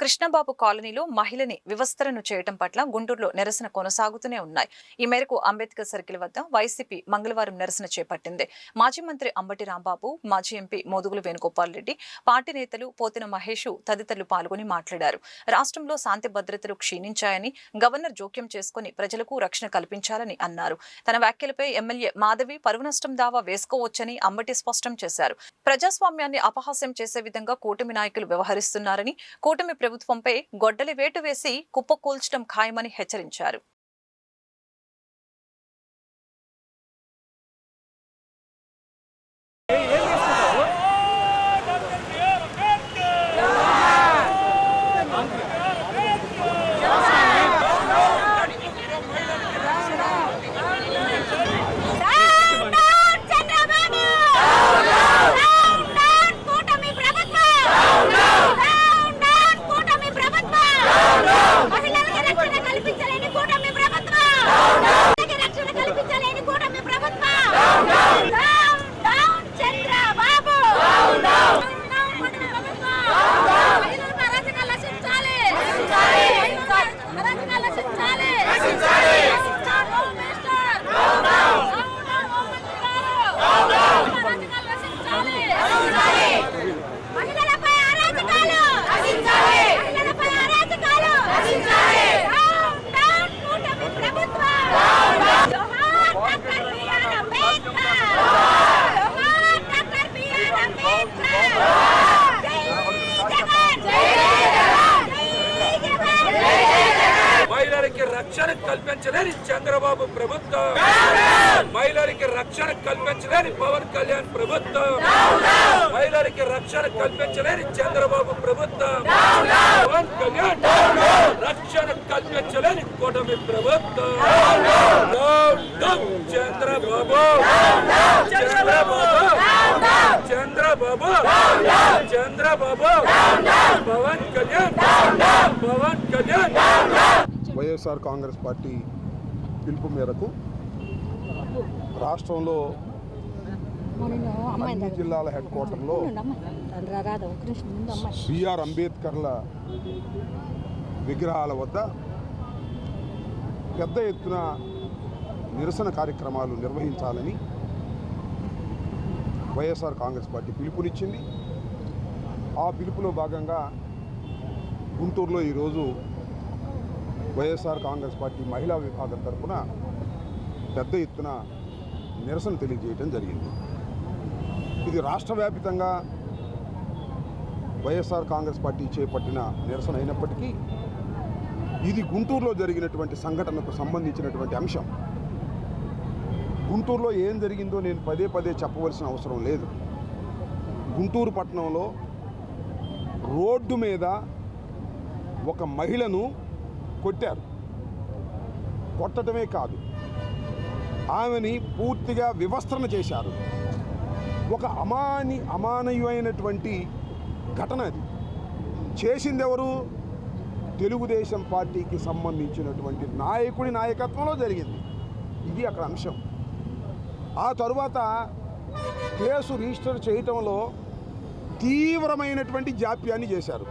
కృష్ణబాబు కాలనీలో మహిళని వివస్త్రను చేయడం పట్ల గుంటూరులో నిరసన కొనసాగుతూనే ఉన్నాయి. ఈ మేరకు అంబేద్కర్ సర్కిల్ వద్ద వైసీపీ మంగళవారం నిరసన చేపట్టింది. మాజీ మంత్రి అంబటి రాంబాబు, మాజీ ఎంపీ మోదుగుల వేణుగోపాల్ రెడ్డి, పార్టీ నేతలు పోతిన మహేష్ తదితరులు పాల్గొని మాట్లాడారు. రాష్ట్రంలో శాంతి భద్రతలు క్షీణించాయని, గవర్నర్ జోక్యం చేసుకుని ప్రజలకు రక్షణ కల్పించాలని అన్నారు. తన వ్యాఖ్యలపై ఎమ్మెల్యే మాధవి పరువు నష్టం దావా వేసుకోవచ్చని అంబటి స్పష్టం చేశారు. ప్రజాస్వామ్యాన్ని అపహాస్యం చేసే విధంగా కూటమి నాయకులు వ్యవహరిస్తున్నారని, కూటమి ప్రభుత్వంపై గొడ్డలి వేటు వేసి కుప్పకూల్చడం ఖాయమని హెచ్చరించారు. రక్షణ కల్పించలేని చంద్రబాబు ప్రభుత్వం, మహిళలకి రక్షణ కల్పించలేని పవన్ కళ్యాణ్ ప్రభుత్వం, మహిళలకి రక్షణ కల్పించలేని చంద్రబాబు ప్రభుత్వం, పవన్ కళ్యాణ్ రక్షణ కల్పించలేని కూటమి ప్రభుత్వం. చంద్రబాబు చంద్రబాబు చంద్రబాబు చంద్రబాబు పవన్ కళ్యాణ్ పవన్ కళ్యాణ్. వైఎస్ఆర్ కాంగ్రెస్ పార్టీ పిలుపు మేరకు రాష్ట్రంలో అన్ని జిల్లాల హెడ్ క్వార్టర్లో బిఆర్ అంబేద్కర్ల విగ్రహాల వద్ద పెద్ద ఎత్తున నిరసన కార్యక్రమాలు నిర్వహించాలని వైఎస్ఆర్ కాంగ్రెస్ పార్టీ పిలుపునిచ్చింది. ఆ పిలుపులో భాగంగా గుంటూరులో ఈరోజు వైఎస్ఆర్ కాంగ్రెస్ పార్టీ మహిళా విభాగం తరఫున పెద్ద ఎత్తున నిరసన తెలియజేయడం జరిగింది. ఇది రాష్ట్ర వ్యాప్తంగా వైఎస్ఆర్ కాంగ్రెస్ పార్టీ చేపట్టిన నిరసన అయినప్పటికీ ఇది గుంటూరులో జరిగినటువంటి సంఘటనకు సంబంధించినటువంటి అంశం. గుంటూరులో ఏం జరిగిందో నేను పదే పదే చెప్పవలసిన అవసరం లేదు. గుంటూరు పట్టణంలో రోడ్డు మీద ఒక మహిళను కొట్టారు. కొట్టడమే కాదు, ఆమెని పూర్తిగా వివస్త్రణ చేశారు. ఒక అమానవీయమైనటువంటి ఘటన అది. చేసింది ఎవరు? తెలుగుదేశం పార్టీకి సంబంధించినటువంటి నాయకుడి నాయకత్వంలో జరిగింది. ఇది అక్కడ అంశం. ఆ తరువాత కేసు రిజిస్టర్ చేయటంలో తీవ్రమైనటువంటి జాప్యాన్ని చేశారు.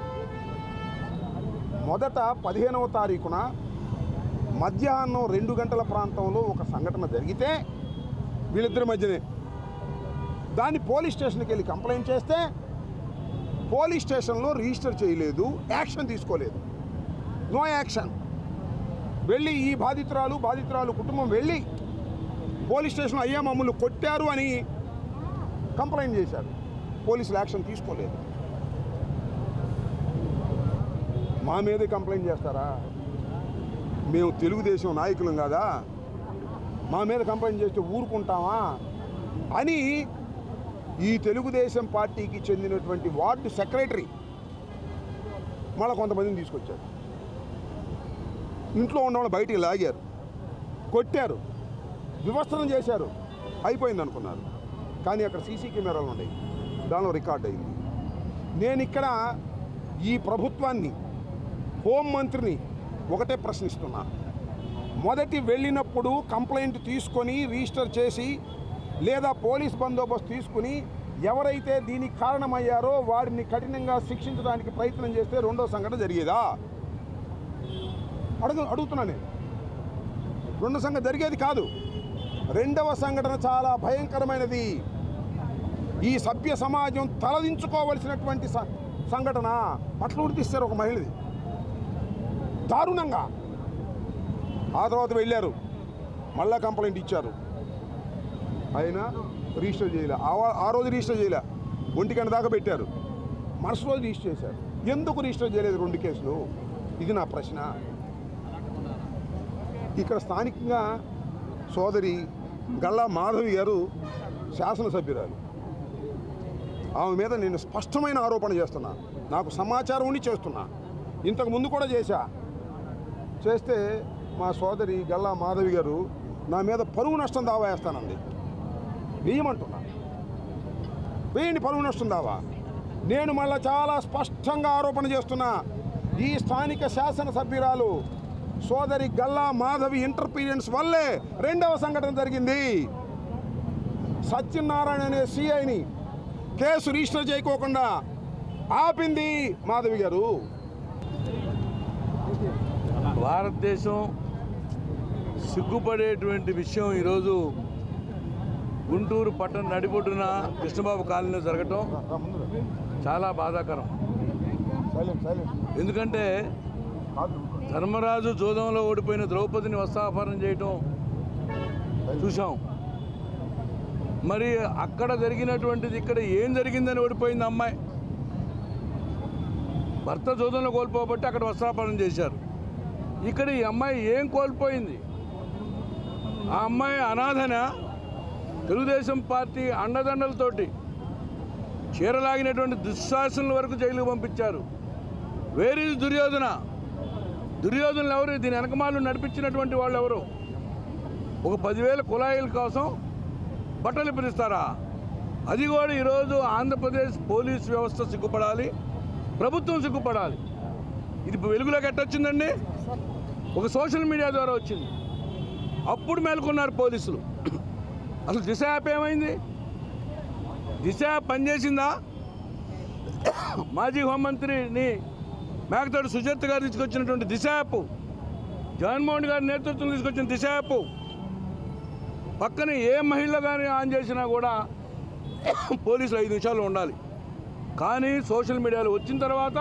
మొదట 15వ తారీఖున మధ్యాహ్నం 2 గంటల ప్రాంతంలో ఒక సంఘటన జరిగితే వీళ్ళిద్దరి మధ్యనే దాన్ని పోలీస్ స్టేషన్కి వెళ్ళి కంప్లైంట్ చేస్తే పోలీస్ స్టేషన్లో రిజిస్టర్ చేయలేదు, యాక్షన్ తీసుకోలేదు. No action. వెళ్ళి ఈ బాధితురాలు కుటుంబం వెళ్ళి పోలీస్ స్టేషన్లో అయ్యా మమ్మల్ని కొట్టారు అని కంప్లైంట్ చేశారు. పోలీసులు యాక్షన్ తీసుకోలేదు. మా మీదే కంప్లైంట్ చేస్తారా? మేము తెలుగుదేశం నాయకులం కదా, మా మీద కంప్లైంట్ చేస్తే ఊరుకుంటామా అని ఈ తెలుగుదేశం పార్టీకి చెందినటువంటి వార్డు సెక్రటరీ మళ్ళీ కొంతమందిని తీసుకొచ్చారు. ఇంట్లో ఉన్నవాళ్ళు బయటికి లాగారు, కొట్టారు, వివస్త్రం చేశారు. అయిపోయింది అనుకున్నారు. కానీ అక్కడ సీసీ కెమెరాలు ఉన్నాయి, దానిలో రికార్డ్ అయింది. నేను ఇక్కడ ఈ ప్రభుత్వాన్ని, హోంమంత్రిని ఒకటే ప్రశ్నిస్తున్నా. మొదటి వెళ్ళినప్పుడు కంప్లైంట్ తీసుకొని రిజిస్టర్ చేసి లేదా పోలీస్ బందోబస్తు తీసుకుని ఎవరైతే దీనికి కారణమయ్యారో వారిని కఠినంగా శిక్షించడానికి ప్రయత్నం చేస్తే రెండో సంఘటన జరిగేదా? అడుగుతున్నాను నేను. రెండో సంఘటన జరిగేది కాదు. రెండవ సంఘటన చాలా భయంకరమైనది. ఈ సభ్య సమాజం తలదించుకోవలసినటువంటి సంఘటన. పట్ల ఉడితిస్తారు ఒక మహిళది దారుణంగా. ఆ తర్వాత వెళ్ళారు, మళ్ళా కంప్లైంట్ ఇచ్చారు. అయినా రిజిస్టర్ చేయలే. ఆ రోజు రిజిస్టర్ చేయలే, 1 గంట దాకా పెట్టారు. మరుసటి రోజు రిజిస్టర్ చేశారు. ఎందుకు రిజిస్టర్ చేయలేదు 2 కేసులు? ఇది నా ప్రశ్న. ఇక్కడ స్థానికంగా సోదరి గల్లా మాధవి గారు శాసనసభ్యురాలు. ఆమె మీద నేను స్పష్టమైన ఆరోపణ చేస్తున్నా. నాకు సమాచారం ఉండి చేస్తున్నా. ఇంతకు ముందు కూడా చేస్తే మా సోదరి గల్లా మాధవి గారు నా మీద పరువు నష్టం దావా వేస్తానండి. వేయమంటున్నా, వేయండి పరువు నష్టం దావా. నేను మళ్ళీ చాలా స్పష్టంగా ఆరోపణ చేస్తున్నా. ఈ స్థానిక శాసనసభ్యురాలు సోదరి గల్లా మాధవి ఇంటర్ఫీరెన్స్ వల్లే రెండవ సంఘటన జరిగింది. సత్యనారాయణ అనే సిఐని కేసు రిజిస్టర్ చేయకోకుండా ఆపింది మాధవి గారు. భారతదేశం సిగ్గుపడేటువంటి విషయం ఈరోజు గుంటూరు పట్టణ నడిబొడ్డున కృష్ణబాబు కాలనీలో జరగటం చాలా బాధాకరం. ఎందుకంటే ధర్మరాజు జోదంలో ఓడిపోయిన ద్రౌపదిని వస్త్రాపహరణ చేయటం చూసాం. మరి అక్కడ జరిగినటువంటిది ఇక్కడ ఏం జరిగిందని ఓడిపోయింది అమ్మాయి. భర్త జోదంలో కోల్పోబట్టి అక్కడ వస్త్రాపహరణ చేశారు. ఇక్కడ ఈ అమ్మాయి ఏం కోల్పోయింది? ఆ అమ్మాయి అనాథన. తెలుగుదేశం పార్టీ అండదండలతోటి చీరలాగినటువంటి దుశ్శాసనుల వరకు జైలుకు పంపించారు. వేరే దుర్యోధన. దుర్యోధనులు ఎవరు? దీని వెనకమాలు నడిపించినటువంటి వాళ్ళు ఎవరు? ఒక 10,000 కుళాయిల కోసం బట్టలు పిలుస్తారా? అది కూడా ఈరోజు ఆంధ్రప్రదేశ్ పోలీస్ వ్యవస్థ సిగ్గుపడాలి, ప్రభుత్వం సిగ్గుపడాలి. ఇది వెలుగులోకి ఎట్టొచ్చిందండి? ఒక సోషల్ మీడియా ద్వారా వచ్చింది. అప్పుడు మేల్కొన్నారు పోలీసులు. అసలు దిశ యాప్ ఏమైంది? దిశ యాప్ పనిచేసిందా? మాజీ హోంమంత్రిని మేకతోటి సుచరిత గారు తీసుకొచ్చినటువంటి దిశ యాప్, జగన్మోహన్ గారి నేతృత్వం తీసుకొచ్చిన దిశ యాప్ పక్కన ఏ మహిళ కానీ ఆన్ చేసినా కూడా పోలీసులు 5 నిమిషాలు ఉండాలి. కానీ సోషల్ మీడియాలో వచ్చిన తర్వాత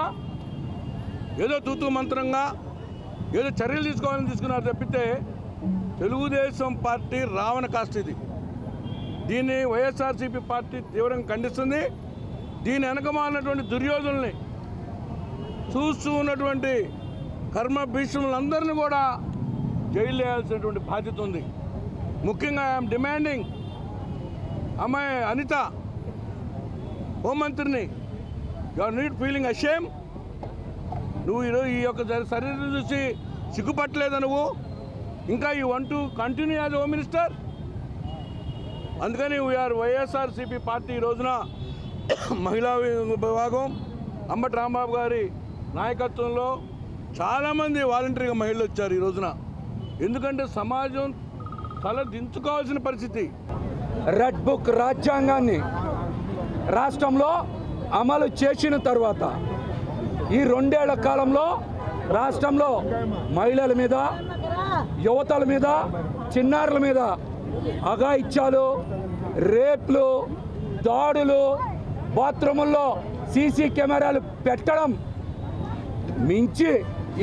ఏదో తూతూ మంత్రంగా ఏదో చర్యలు తీసుకోవాలని తీసుకున్నారు తప్పితే తెలుగుదేశం పార్టీ రావణ కాస్ట్ ఇది. దీన్ని వైఎస్ఆర్సీపీ పార్టీ తీవ్రంగా ఖండిస్తుంది. దీని వెనకమాలినటువంటి దుర్యోధనుల్ని చూస్తూ ఉన్నటువంటి కర్మ భీష్ములందరినీ కూడా జైలు వేయాల్సినటువంటి బాధ్యత ఉంది. ముఖ్యంగా ఐఎమ్ డిమాండింగ్ అమ్మాయి అనిత హోంమంత్రిని, you are not feeling ashamed. నువ్వు ఈరోజు ఈ యొక్క శరీరం చూసి సిగ్గుపట్టలేదా? నువ్వు ఇంకా you want to continue as home minister? అందుకని వీఆర్ వైఎస్ఆర్సీపీ పార్టీ ఈ రోజున మహిళా విభాగం అంబటి రాంబాబు గారి నాయకత్వంలో చాలామంది వాలంటరీగా మహిళలు వచ్చారు ఈ రోజున. ఎందుకంటే సమాజం తల దించుకోవాల్సిన పరిస్థితి. రెడ్ బుక్ రాజ్యాంగాన్ని రాష్ట్రంలో అమలు చేసిన తర్వాత ఈ 2 ఏళ్ల కాలంలో రాష్ట్రంలో మహిళల మీద, యువతల మీద, చిన్నారుల మీద అఘాయిత్యాలు, రేప్లు, దాడులు, బాత్రూముల్లో సీసీ కెమెరాలు పెట్టడం మించి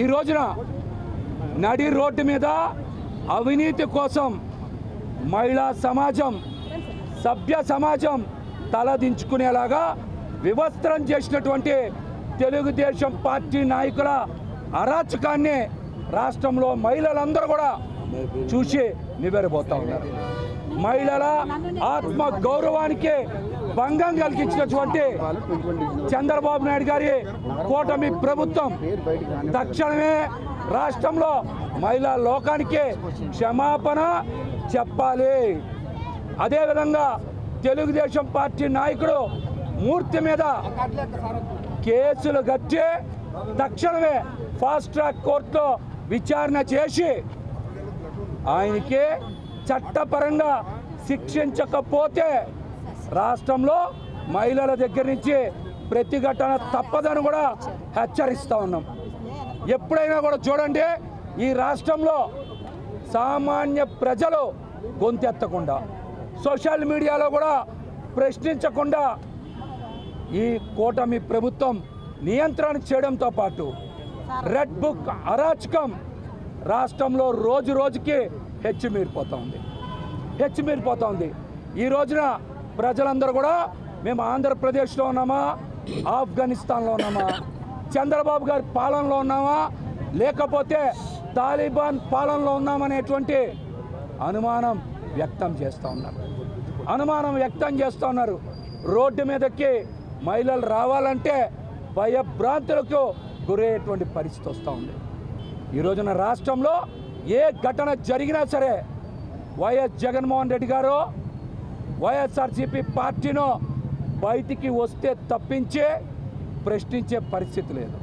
ఈ రోజున నడి రోడ్డు మీద అవినీతి కోసం మహిళా సమాజం, సభ్య సమాజం తలదించుకునేలాగా వివస్త్రం చేసినటువంటి తెలుగుదేశం పార్టీ నాయకుల అరాచకాన్ని రాష్ట్రంలో మహిళలందరూ కూడా చూసి నివ్వెరబోతూ ఉన్నారు. మహిళల ఆత్మ గౌరవానికి భంగం కలిగించినటువంటి చంద్రబాబు నాయుడు గారి కూటమి ప్రభుత్వం తక్షణమే రాష్ట్రంలో మహిళా లోకానికి క్షమాపణ చెప్పాలి. అదేవిధంగా తెలుగుదేశం పార్టీ నాయకుడు మూర్తి మీద కేసులు కట్టి తక్షణమే ఫాస్ట్ ట్రాక్ కోర్టులో విచారణ చేసి ఆయనకి చట్టపరంగా శిక్షించకపోతే రాష్ట్రంలో మహిళల దగ్గర నుంచి ప్రతిఘటన తప్పదని కూడా హెచ్చరిస్తూ ఉన్నాం. ఎప్పుడైనా కూడా చూడండి, ఈ రాష్ట్రంలో సామాన్య ప్రజలు గొంతెత్తకుండా, సోషల్ మీడియాలో కూడా ప్రశ్నించకుండా ఈ కూటమి ప్రభుత్వం నియంత్రణ చేయడంతో పాటు రెడ్ బుక్ అరాచకం రాష్ట్రంలో రోజు రోజుకి హెచ్చుమీరిపోతూ ఉంది. ఈ రోజున ప్రజలందరూ కూడా మేము ఆంధ్రప్రదేశ్లో ఉన్నామా, ఆఫ్ఘనిస్తాన్లో ఉన్నామా, చంద్రబాబు గారి పాలనలో ఉన్నామా, లేకపోతే తాలిబాన్ పాలనలో ఉన్నామనేటువంటి అనుమానం వ్యక్తం చేస్తూ ఉన్నారు. రోడ్డు మీదకి మహిళలు రావాలంటే భయభ్రాంతులకు గురయ్యేటువంటి పరిస్థితి వస్తూ ఉంది. ఈ రోజున రాష్ట్రంలో ఏ ఘటన జరిగినా సరే వైఎస్ జగన్మోహన్ రెడ్డి గారు వైఎస్ఆర్సీపీ పార్టీను బయటికి వస్తే తప్పించే ప్రశ్నించే పరిస్థితి లేదు.